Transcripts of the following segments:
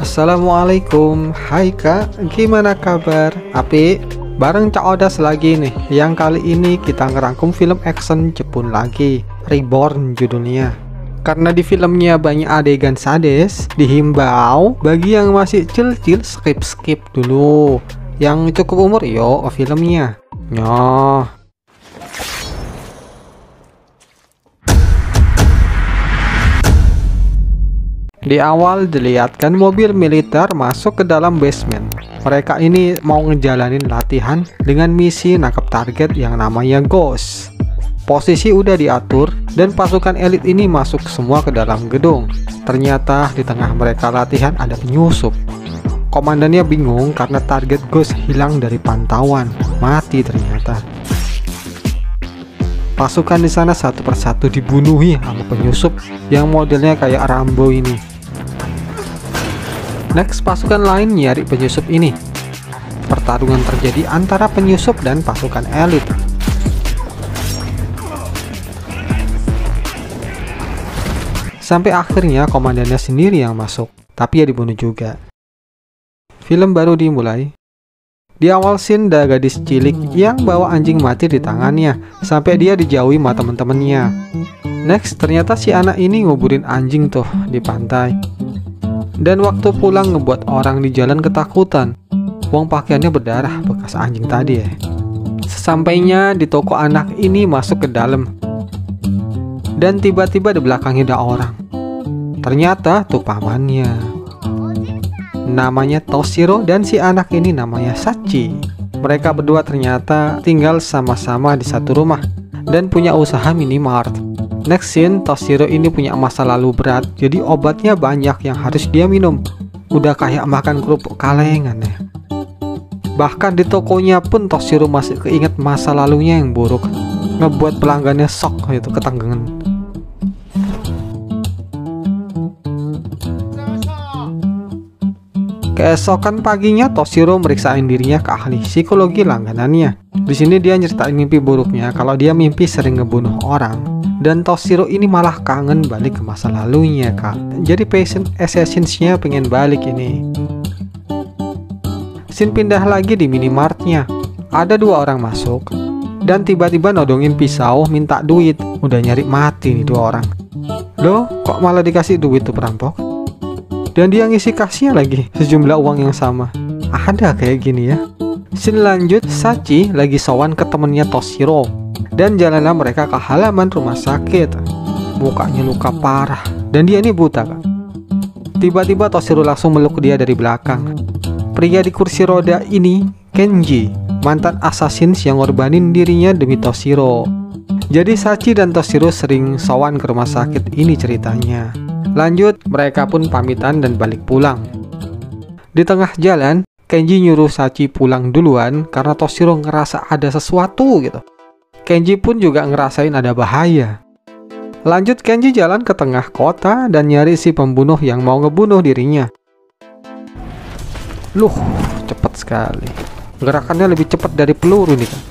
Assalamualaikum, hai kak, gimana kabar? Apik? Bareng Cak Odas lagi nih. Yang kali ini kita ngerangkum film action Jepun lagi, Reborn judulnya. Karena di filmnya banyak adegan sadis, dihimbau bagi yang masih cil-cil skip dulu. Yang cukup umur yo filmnya. Nyoh. Di awal dilihatkan mobil militer masuk ke dalam basement. Mereka ini mau ngejalanin latihan dengan misi nangkap target yang namanya Ghost. Posisi udah diatur dan pasukan elit ini masuk semua ke dalam gedung. Ternyata di tengah mereka latihan ada penyusup. Komandannya bingung karena target Ghost hilang dari pantauan. Mati ternyata. Pasukan di sana satu persatu dibunuhi sama penyusup yang modelnya kayak Rambo ini. Next, pasukan lain nyari penyusup ini. Pertarungan terjadi antara penyusup dan pasukan elit. Sampai akhirnya komandannya sendiri yang masuk, tapi ya dibunuh juga. Film baru dimulai. Di awal scene ada gadis cilik yang bawa anjing mati di tangannya, sampai dia dijauhi sama temen-temennya. Next, ternyata si anak ini nguburin anjing tuh di pantai. Dan waktu pulang ngebuat orang di jalan ketakutan. Wong pakaiannya berdarah bekas anjing tadi ya. Sesampainya di toko, anak ini masuk ke dalam. Dan tiba-tiba di belakangnya ada orang. Ternyata tuh pamannya. Namanya Toshiro dan si anak ini namanya Sachi. Mereka berdua ternyata tinggal sama-sama di satu rumah dan punya usaha minimart. Next scene, Toshiro ini punya masa lalu berat, jadi obatnya banyak yang harus dia minum. Udah kayak makan kerupuk kalengan ya. Bahkan di tokonya pun Toshiro masih keinget masa lalunya yang buruk, ngebuat pelanggannya shock itu ketanggengan. Keesokan paginya Toshiro meriksain dirinya ke ahli psikologi langganannya. Di sini dia nyeritain mimpi buruknya kalau dia mimpi sering ngebunuh orang. Dan Toshiro ini malah kangen balik ke masa lalunya kak. Jadi patient assassins-nya pengen balik ini. Scene pindah lagi di minimartnya. Ada dua orang masuk dan tiba-tiba nodongin pisau minta duit. Udah nyari mati nih dua orang. Loh kok malah dikasih duit tuh perampok? Dan dia ngisi kasnya lagi sejumlah uang yang sama. Ada kayak gini ya. Scene lanjut, Sachi lagi sowan ke temennya Toshiro. Dan jalanlah mereka ke halaman rumah sakit. Mukanya luka parah dan dia ini buta kak. Tiba-tiba Toshiro langsung meluk dia dari belakang. Pria di kursi roda ini Kenji, mantan assassins yang ngorbanin dirinya demi Toshiro. Jadi Sachi dan Toshiro sering sowan ke rumah sakit ini ceritanya. Lanjut, mereka pun pamitan dan balik pulang. Di tengah jalan, Kenji nyuruh Sachi pulang duluan karena Toshiro ngerasa ada sesuatu gitu. Kenji pun juga ngerasain ada bahaya. Lanjut, Kenji jalan ke tengah kota dan nyari si pembunuh yang mau ngebunuh dirinya. Loh, cepet sekali. Gerakannya lebih cepat dari peluru nih kan.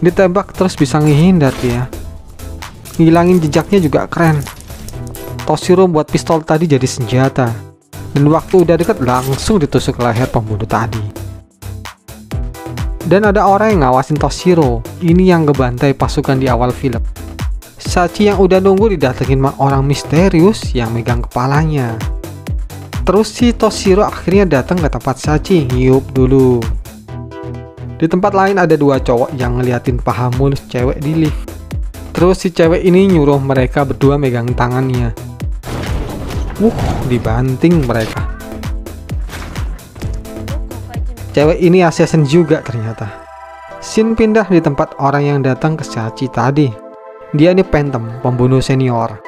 Ditembak terus bisa ngehindar dia. Ngilangin jejaknya juga keren. Toshiro buat pistol tadi jadi senjata. Dan waktu udah deket langsung ditusuk leher pembunuh tadi. Dan ada orang yang ngawasin Toshiro. Ini yang ngebantai pasukan di awal film. Sachi yang udah nunggu didatengin orang misterius yang megang kepalanya. Terus si Toshiro akhirnya datang ke tempat Sachi, ngiup dulu. Di tempat lain ada dua cowok yang ngeliatin paha mulus cewek di lift. Terus si cewek ini nyuruh mereka berdua megang tangannya. Dibanting mereka. Cewek ini assassin juga ternyata. Scene pindah di tempat orang yang datang ke Sachi tadi. Dia ini Phantom, pembunuh senior.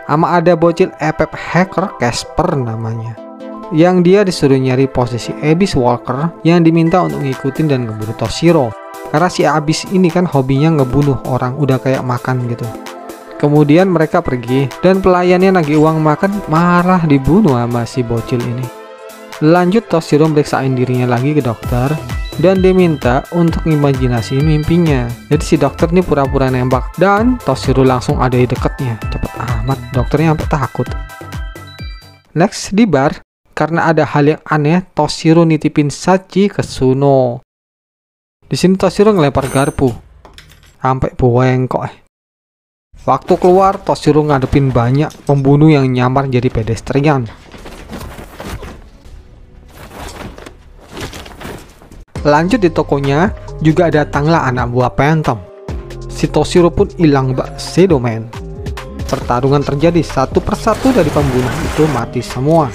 Ama ada bocil EPP hacker Casper namanya. Yang dia disuruh nyari posisi Abyss Walker yang diminta untuk ngikutin dan ngebunuh Toshiro. Karena si Abyss ini kan hobinya ngebunuh orang, udah kayak makan gitu. Kemudian mereka pergi dan pelayannya nagih uang makan malah dibunuh sama si bocil ini. Lanjut Toshiro meriksain dirinya lagi ke dokter dan diminta untuk ngimajinasiin mimpinya. Jadi si dokter ini pura-pura nembak dan Toshiro langsung ada di dekatnya. Cepet amat, dokternya sampai takut. Next di bar, karena ada hal yang aneh, Toshiro nitipin Sachi ke Suno. Di sini Toshiro ngelempar garpu sampai bengkok. Waktu keluar, Toshiro ngadepin banyak pembunuh yang nyamar jadi pedestrian. Lanjut di tokonya, juga datanglah anak buah Phantom. Si Toshiro pun hilang bak Shadow Man. Pertarungan terjadi, satu persatu dari pembunuh itu mati semua.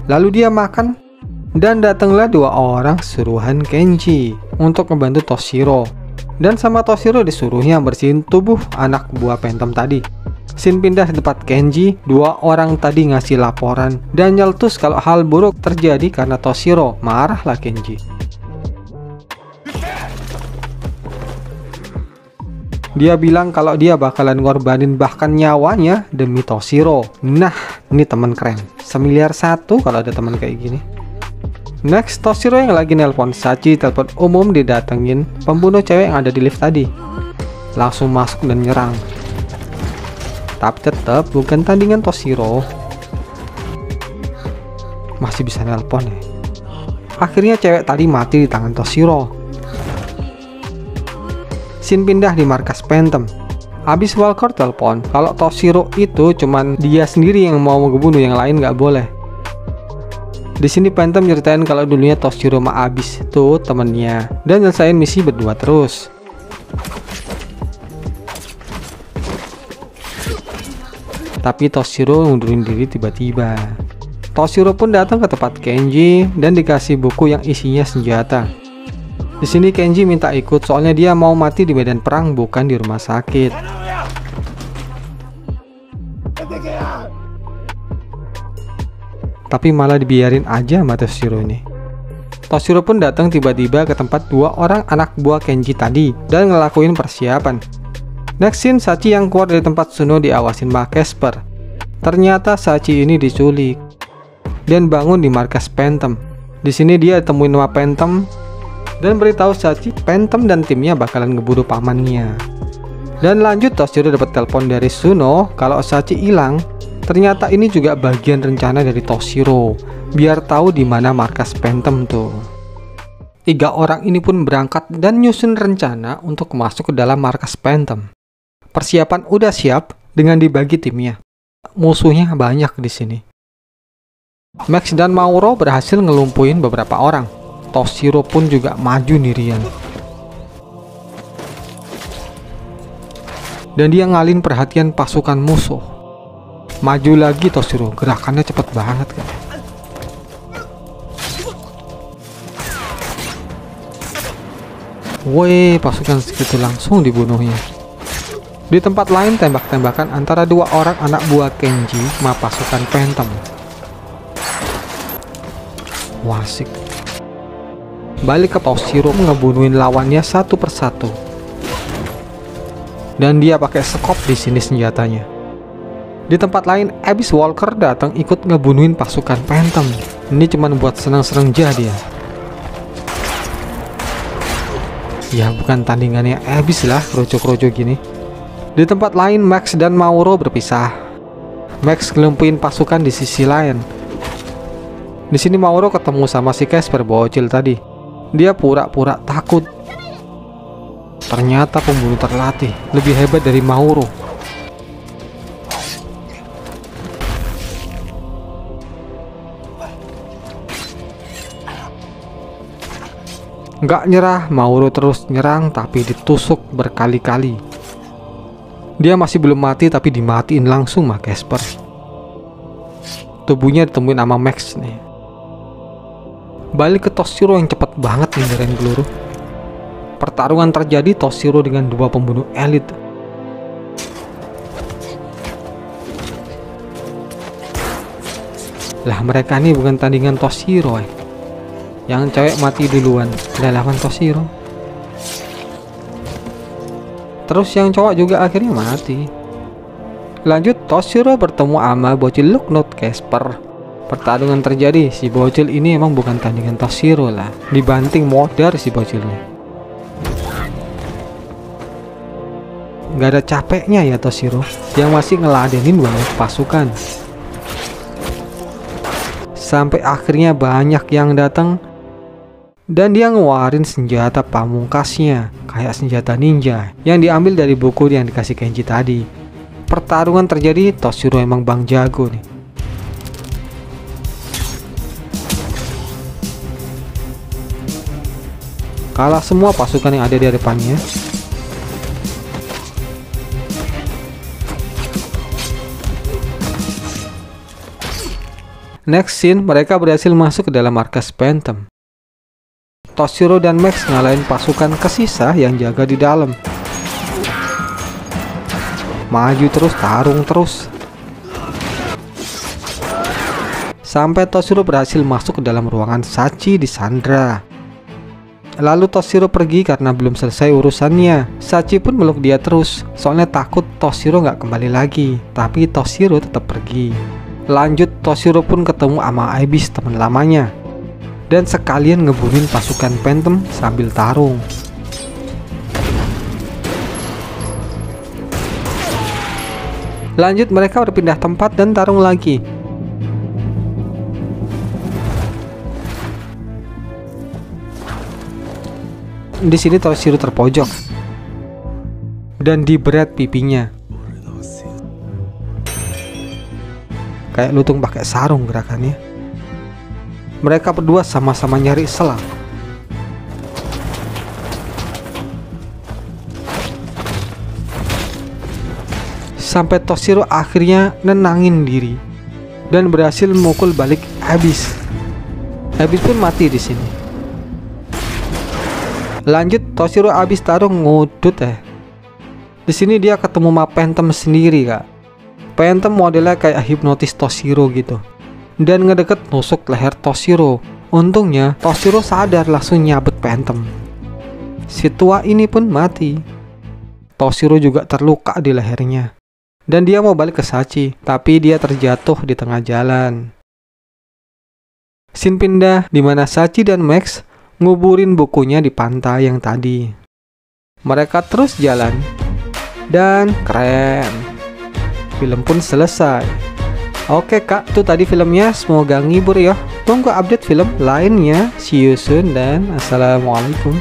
Lalu dia makan, dan datanglah dua orang suruhan Kenji untuk membantu Toshiro. Dan sama Toshiro disuruhnya bersihin tubuh anak buah Phantom tadi. Scene pindah di tempat Kenji, dua orang tadi ngasih laporan dan nyeletus kalau hal buruk terjadi karena Toshiro. Marahlah Kenji. Dia bilang kalau dia bakalan ngorbanin bahkan nyawanya demi Toshiro. Nah, ini teman keren. 1 miliar kalau ada teman kayak gini. Next, Toshiro yang lagi nelpon Sachi, telepon umum didatengin pembunuh cewek yang ada di lift tadi. Langsung masuk dan nyerang. Tapi tetap bukan tandingan Toshiro. Masih bisa nelpon ya. Akhirnya cewek tadi mati di tangan Toshiro. Scene pindah di markas Phantom. Habis Walker telepon kalau Toshiro itu cuman dia sendiri yang mau ngebunuh, yang lain nggak boleh. Di sini Phantom nyeritain kalau dulunya Toshiro sama Abyss itu temennya dan nyelesain misi berdua terus. Tapi Toshiro ngundurin diri tiba-tiba. Toshiro pun datang ke tempat Kenji dan dikasih buku yang isinya senjata. Di sini Kenji minta ikut soalnya dia mau mati di medan perang bukan di rumah sakit. Tapi malah dibiarin aja sama Toshiro ini. Toshiro pun datang tiba-tiba ke tempat dua orang anak buah Kenji tadi dan ngelakuin persiapan. Next scene, Sachi yang keluar dari tempat Suno diawasin sama Casper. Ternyata Sachi ini diculik dan bangun di markas Phantom. Di sini dia ditemuin sama Phantom dan beritahu Sachi Phantom dan timnya bakalan ngebunuh pamannya. Dan lanjut Toshiro dapat telepon dari Suno kalau Sachi hilang. Ternyata ini juga bagian rencana dari Toshiro biar tahu di mana markas Phantom tuh. 3 orang ini pun berangkat dan nyusun rencana untuk masuk ke dalam markas Phantom. Persiapan udah siap dengan dibagi timnya. Musuhnya banyak di sini. Max dan Mauro berhasil ngelumpuhin beberapa orang. Toshiro pun juga maju Nirian. Dan dia ngalin perhatian pasukan musuh. Maju lagi Toshiro, gerakannya cepet banget kan. Woi, pasukan segitu langsung dibunuhnya. Di tempat lain tembak-tembakan antara 2 orang anak buah Kenji sama pasukan Phantom. Wasik. Balik ke Toshiro ngebunuhin lawannya satu persatu. Dan dia pakai skop di sini senjatanya. Di tempat lain Abyss Walker datang ikut ngebunuhin pasukan Phantom. Ini cuman buat seneng-seneng jadi ya. Ya bukan tandingannya Abyss lah, kroco-kroco gini. Di tempat lain Max dan Mauro berpisah. Max ngelumpuhin pasukan di sisi lain. Di sini Mauro ketemu sama si Casper bocil tadi. Dia pura-pura takut. Ternyata pembunuh terlatih, lebih hebat dari Mauro. Nggak nyerah, Mauro terus nyerang tapi ditusuk berkali-kali. Dia masih belum mati tapi dimatiin langsung sama Casper. Tubuhnya ditemuin sama Max nih. Balik ke Toshiro yang cepet banget ngindarin peluru. Pertarungan terjadi Toshiro dengan 2 pembunuh elit. Lah mereka nih bukan tandingan Toshiro Yang cewek mati duluan, udah lawan Toshiro. Terus yang cowok juga akhirnya mati. Lanjut, Toshiro bertemu sama bocil Looknote Casper. Pertarungan terjadi, si bocil ini emang bukan tandingan Toshiro lah. Dibanting modar si bocilnya. Gak ada capeknya ya Toshiro, yang masih ngeladenin banyak pasukan. Sampai akhirnya banyak yang datang dan dia ngeluarin senjata pamungkasnya, kayak senjata ninja yang diambil dari buku yang dikasih Kenji tadi. Pertarungan terjadi, Toshiro emang bang jago nih. Kalah semua pasukan yang ada di depannya. Next scene, mereka berhasil masuk ke dalam markas Phantom. Toshiro dan Max ngalahin pasukan kesisa yang jaga di dalam. Maju terus, tarung terus. Sampai Toshiro berhasil masuk ke dalam ruangan Sachi di Sandra. Lalu Toshiro pergi karena belum selesai urusannya. Sachi pun meluk dia terus, soalnya takut Toshiro nggak kembali lagi. Tapi Toshiro tetap pergi. Lanjut, Toshiro pun ketemu sama Abyss, teman lamanya, dan sekalian ngebunuhin pasukan Phantom sambil tarung. Lanjut, mereka berpindah tempat dan tarung lagi. Di sini Toshiro terpojok dan diberet pipinya. Kayak lutung pakai sarung gerakannya. Mereka berdua sama-sama nyari selang. Sampai Toshiro akhirnya nenangin diri dan berhasil memukul balik Abyss. Abyss pun mati di sini. Lanjut, Toshiro abis tarung ngudut Di sini dia ketemu sama Phantom sendiri, Kak. Phantom modelnya kayak hipnotis Toshiro gitu, dan ngedeket nusuk leher Toshiro. Untungnya Toshiro sadar, langsung nyabet Phantom. Si tua ini pun mati. Toshiro juga terluka di lehernya, dan dia mau balik ke Sachi, tapi dia terjatuh di tengah jalan. Scene pindah di mana Sachi dan Max nguburin bukunya di pantai yang tadi. Mereka terus jalan, dan keren, film pun selesai. Oke Kak, itu tadi filmnya, semoga ngibur ya. Tunggu update film lainnya. See you soon dan assalamualaikum.